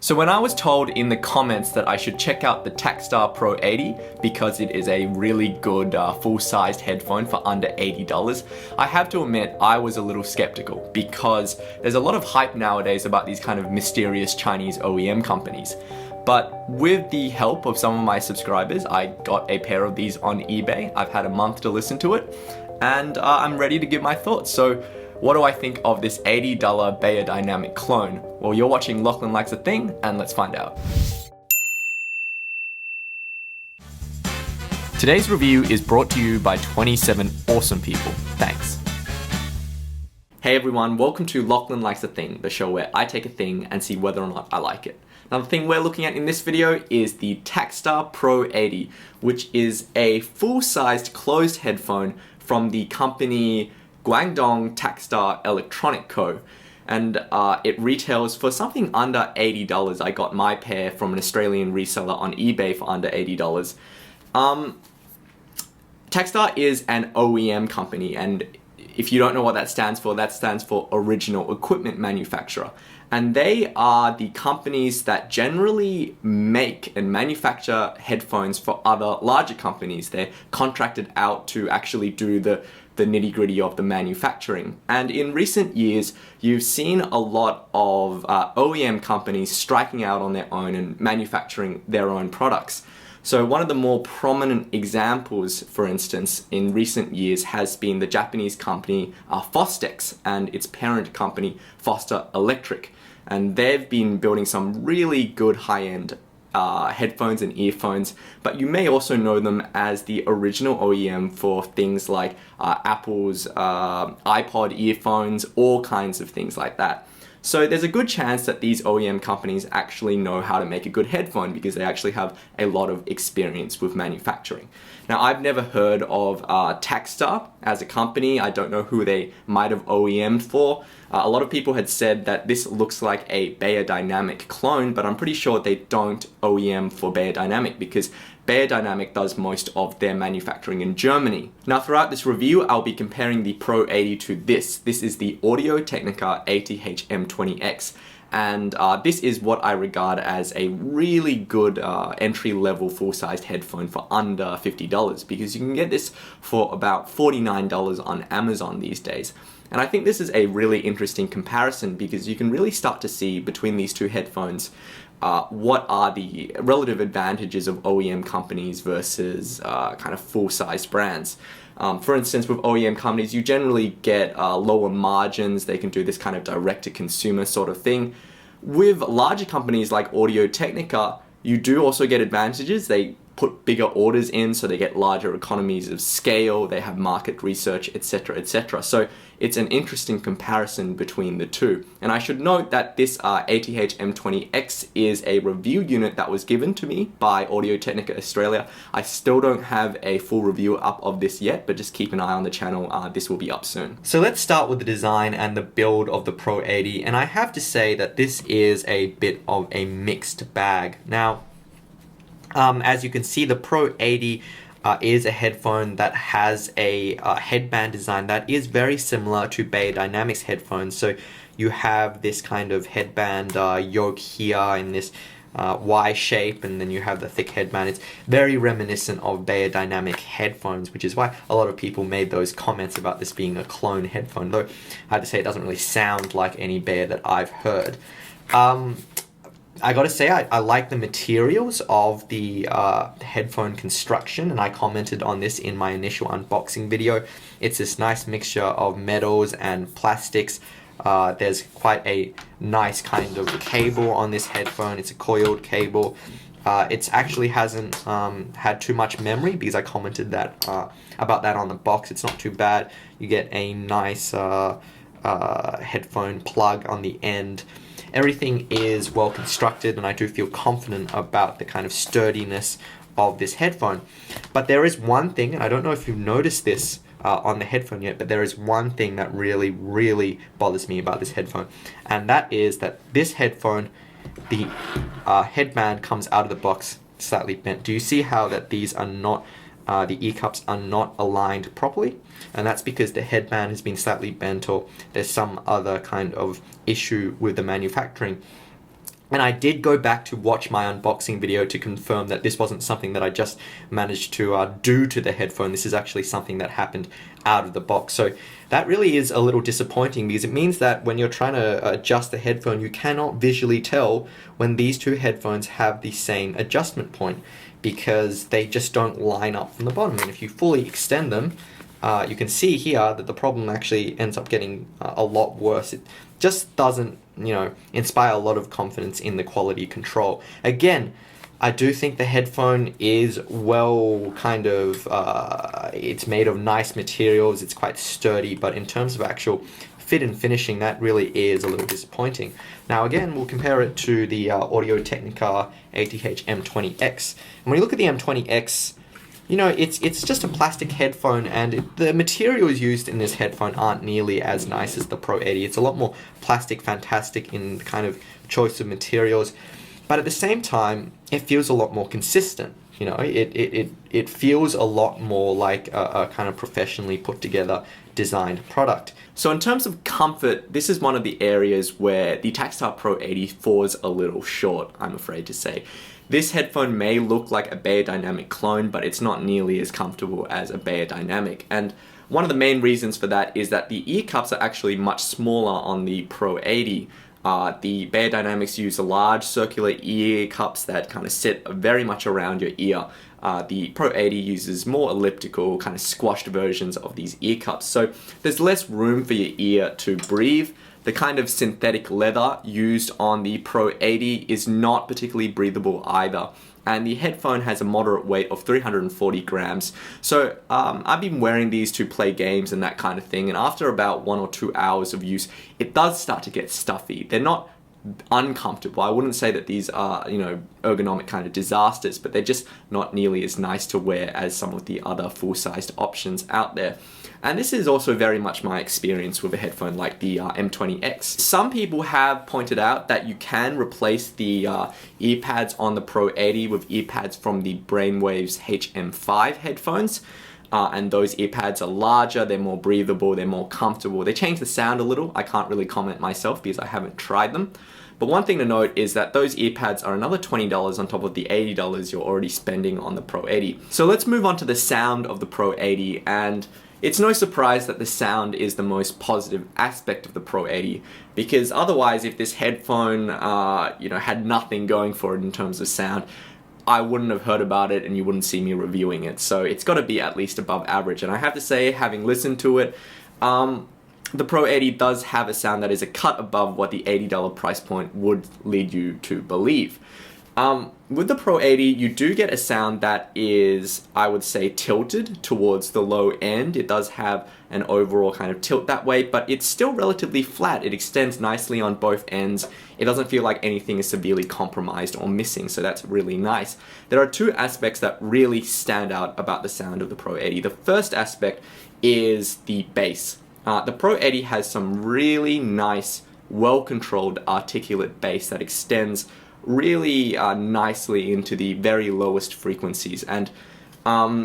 So when I was told in the comments that I should check out the Takstar Pro 80 because it is a really good full-sized headphone for under $80, I have to admit I was a little skeptical because there's a lot of hype nowadays about these kind of mysterious Chinese OEM companies. But with the help of some of my subscribers, I got a pair of these on eBay. I've had a month to listen to it, and I'm ready to give my thoughts. So what do I think of this $80 Beyerdynamic clone? Well, you're watching Lachlan Likes a Thing, and let's find out. Today's review is brought to you by 27 awesome people. Thanks. Hey everyone, welcome to Lachlan Likes a Thing, the show where I take a thing and see whether or not I like it. Now the thing we're looking at in this video is the Takstar Pro 80, which is a full-sized closed headphone from the company Guangdong Takstar Electronic Co. And it retails for something under $80. I got my pair from an Australian reseller on eBay for under $80. Takstar is an OEM company, and if you don't know what that stands for Original Equipment Manufacturer. And they are the companies that generally make and manufacture headphones for other larger companies. They're contracted out to actually do the nitty-gritty of the manufacturing. And in recent years, you've seen a lot of OEM companies striking out on their own and manufacturing their own products. So one of the more prominent examples, for instance, in recent years has been the Japanese company Fostex and its parent company Foster Electric. And they've been building some really good high-end headphones and earphones, but you may also know them as the original OEM for things like Apple's iPod earphones, all kinds of things like that. So there's a good chance that these OEM companies actually know how to make a good headphone because they actually have a lot of experience with manufacturing. Now, I've never heard of Takstar as a company. I don't know who they might have OEM'd for. A lot of people had said that this looks like a Beyerdynamic clone, but I'm pretty sure they don't OEM for Beyerdynamic because Beyerdynamic does most of their manufacturing in Germany. Now, throughout this review, I'll be comparing the Pro 80 to this. This is the Audio-Technica ATH M20X. And this is what I regard as a really good entry-level full-sized headphone for under $50 because you can get this for about $49 on Amazon these days. And I think this is a really interesting comparison because you can really start to see between these two headphones what are the relative advantages of OEM companies versus kind of full-size brands. For instance, with OEM companies, you generally get lower margins. They can do this kind of direct-to-consumer sort of thing. With larger companies like Audio-Technica, you do also get advantages. They put bigger orders in, so they get larger economies of scale, they have market research, etc., etc. So it's an interesting comparison between the two. And I should note that this ATH M20X is a review unit that was given to me by Audio-Technica Australia. I still don't have a full review up of this yet, but just keep an eye on the channel. This will be up soon. So let's start with the design and the build of the Pro 80. And I have to say that this is a bit of a mixed bag. Now, as you can see, the Pro 80 is a headphone that has a headband design that is very similar to Beyerdynamic's headphones. So you have this kind of headband yoke here in this Y shape, and then you have the thick headband. It's very reminiscent of Beyerdynamic headphones, which is why a lot of people made those comments about this being a clone headphone, though I have to say it doesn't really sound like any Beyer that I've heard. I gotta say, I like the materials of the headphone construction, and I commented on this in my initial unboxing video. It's this nice mixture of metals and plastics. There's quite a nice kind of cable on this headphone. It's a coiled cable. It actually hasn't had too much memory because I commented that about that on the box. It's not too bad. You get a nice headphone plug on the end. Everything is well constructed, and I do feel confident about the kind of sturdiness of this headphone. But there is one thing, and I don't know if you've noticed this on the headphone yet, but there is one thing that really, really bothers me about this headphone, and that is that this headphone, the headband comes out of the box slightly bent. Do you see how that these are not the ear cups are not aligned properly, and that's because the headband has been slightly bent or there's some other kind of issue with the manufacturing. And I did go back to watch my unboxing video to confirm that this wasn't something that I just managed to do to the headphone. This is actually something that happened out of the box. So that really is a little disappointing, because it means that when you're trying to adjust the headphone, you cannot visually tell when these two headphones have the same adjustment point, because they just don't line up from the bottom. And if you fully extend them, you can see here that the problem actually ends up getting a lot worse. It just doesn't, inspire a lot of confidence in the quality control. Again, I do think the headphone is it's made of nice materials, it's quite sturdy, but in terms of actual fit and finishing, that really is a little disappointing. Now again, we'll compare it to the Audio-Technica ATH M20X. And when you look at the M20X, it's just a plastic headphone, and the materials used in this headphone aren't nearly as nice as the Pro 80. It's a lot more plastic fantastic in the kind of choice of materials, but at the same time, it feels a lot more consistent. It feels a lot more like a kind of professionally put together designed product. So in terms of comfort, this is one of the areas where the Takstar Pro 80 falls a little short, I'm afraid to say. This headphone may look like a Beyerdynamic clone, but it's not nearly as comfortable as a Beyerdynamic. And one of the main reasons for that is that the ear cups are actually much smaller on the Pro 80. The Beyerdynamics use large circular ear cups that kind of sit very much around your ear. The Pro 80 uses more elliptical, kind of squashed versions of these ear cups. So there's less room for your ear to breathe. The kind of synthetic leather used on the Pro 80 is not particularly breathable either. And the headphone has a moderate weight of 340 grams. So I've been wearing these to play games and that kind of thing. And after about 1 or 2 hours of use, it does start to get stuffy. They're not uncomfortable. I wouldn't say that these are, ergonomic kind of disasters, but they're just not nearly as nice to wear as some of the other full-sized options out there. And this is also very much my experience with a headphone like the M20X. Some people have pointed out that you can replace the earpads on the Pro 80 with earpads from the Brainwaves HM5 headphones. And those earpads are larger, they're more breathable, they're more comfortable. They change the sound a little. I can't really comment myself because I haven't tried them. But one thing to note is that those earpads are another $20 on top of the $80 you're already spending on the Pro 80. So let's move on to the sound of the Pro 80, and it's no surprise that the sound is the most positive aspect of the Pro 80, because otherwise if this headphone had nothing going for it in terms of sound, I wouldn't have heard about it and you wouldn't see me reviewing it. So it's got to be at least above average. And I have to say, having listened to it, the Pro 80 does have a sound that is a cut above what the $80 price point would lead you to believe. With the Pro 80, you do get a sound that is, I would say, tilted towards the low end. It does have an overall kind of tilt that way, but it's still relatively flat. It extends nicely on both ends. It doesn't feel like anything is severely compromised or missing, so that's really nice. There are two aspects that really stand out about the sound of the Pro 80. The first aspect is the bass. The Pro 80 has some really nice, well-controlled, articulate bass that extends really nicely into the very lowest frequencies. And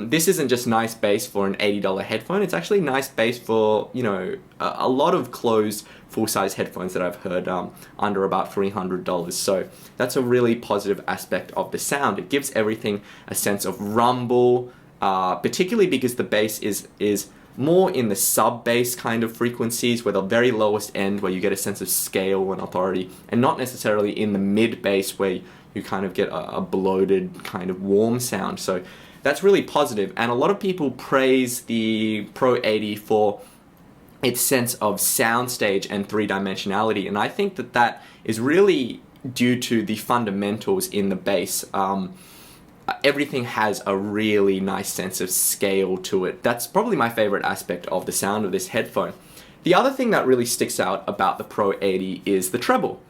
this isn't just nice bass for an $80 headphone, it's actually nice bass for, a lot of closed full-size headphones that I've heard under about $300. So that's a really positive aspect of the sound. It gives everything a sense of rumble, particularly because the bass is more in the sub-bass kind of frequencies, where the very lowest end where you get a sense of scale and authority, and not necessarily in the mid-bass where you kind of get a bloated kind of warm sound. So that's really positive, and a lot of people praise the Pro 80 for its sense of soundstage and three-dimensionality, and I think that is really due to the fundamentals in the bass. Everything has a really nice sense of scale to it. That's probably my favorite aspect of the sound of this headphone. The other thing that really sticks out about the Pro 80 is the treble.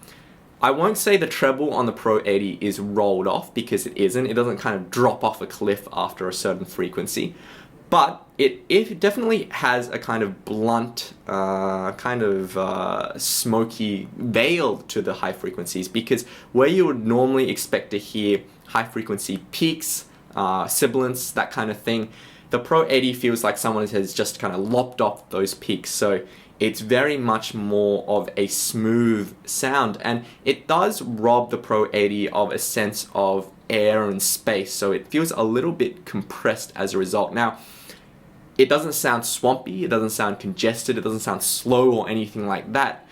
I won't say the treble on the Pro 80 is rolled off, because it isn't. It doesn't kind of drop off a cliff after a certain frequency. But it definitely has a kind of blunt, smoky veil to the high frequencies, because where you would normally expect to hear high frequency peaks, sibilants, that kind of thing, the Pro 80 feels like someone has just kind of lopped off those peaks. So It's very much more of a smooth sound, and it does rob the Pro 80 of a sense of air and space, so it feels a little bit compressed as a result. Now, it doesn't sound swampy, it doesn't sound congested, it doesn't sound slow or anything like that,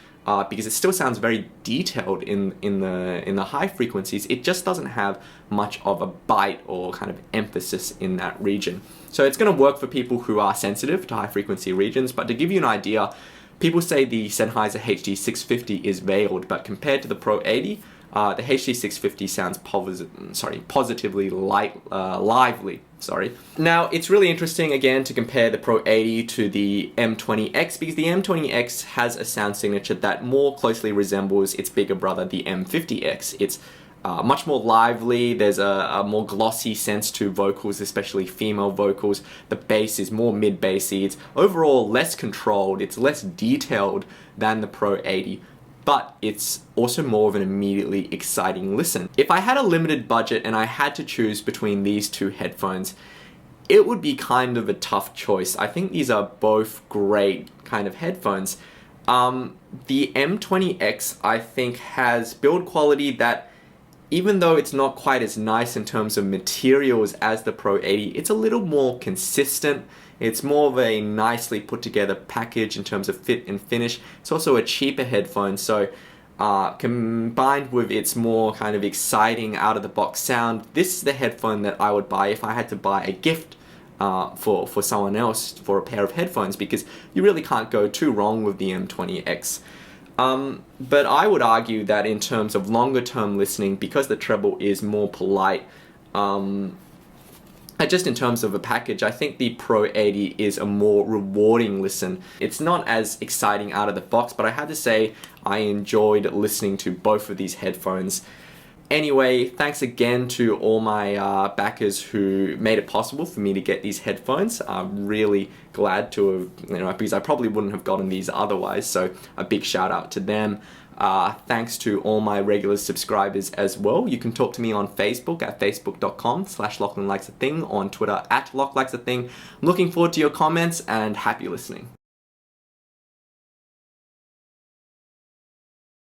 because it still sounds very detailed in the high frequencies. It just doesn't have much of a bite or kind of emphasis in that region. So it's going to work for people who are sensitive to high frequency regions, but to give you an idea, people say the Sennheiser HD650 is veiled, but compared to the Pro 80, the HD650 sounds positively lively. Now, it's really interesting, again, to compare the Pro 80 to the M20X, because the M20X has a sound signature that more closely resembles its bigger brother, the M50X. It's much more lively, there's a more glossy sense to vocals, especially female vocals. The bass is more mid-bassy, it's overall less controlled, it's less detailed than the Pro 80, but it's also more of an immediately exciting listen. If I had a limited budget and I had to choose between these two headphones, it would be kind of a tough choice. I think these are both great kind of headphones. The M20X, I think, has build quality that, even though it's not quite as nice in terms of materials as the Pro 80, it's a little more consistent. It's more of a nicely put together package in terms of fit and finish. It's also a cheaper headphone, so combined with its more kind of exciting out of the box sound, this is the headphone that I would buy if I had to buy a gift for someone else for a pair of headphones, because you really can't go too wrong with the M20X. But I would argue that in terms of longer term listening, because the Treble is more polite, just in terms of a package, I think the Pro 80 is a more rewarding listen. It's not as exciting out of the box, but I have to say I enjoyed listening to both of these headphones. Anyway, thanks again to all my backers who made it possible for me to get these headphones. I'm really glad to have, because I probably wouldn't have gotten these otherwise, so a big shout out to them. Thanks to all my regular subscribers as well. You can talk to me on Facebook at facebook.com/LachlanLikesAthing, on Twitter at LachLikesAthing. I'm looking forward to your comments and happy listening.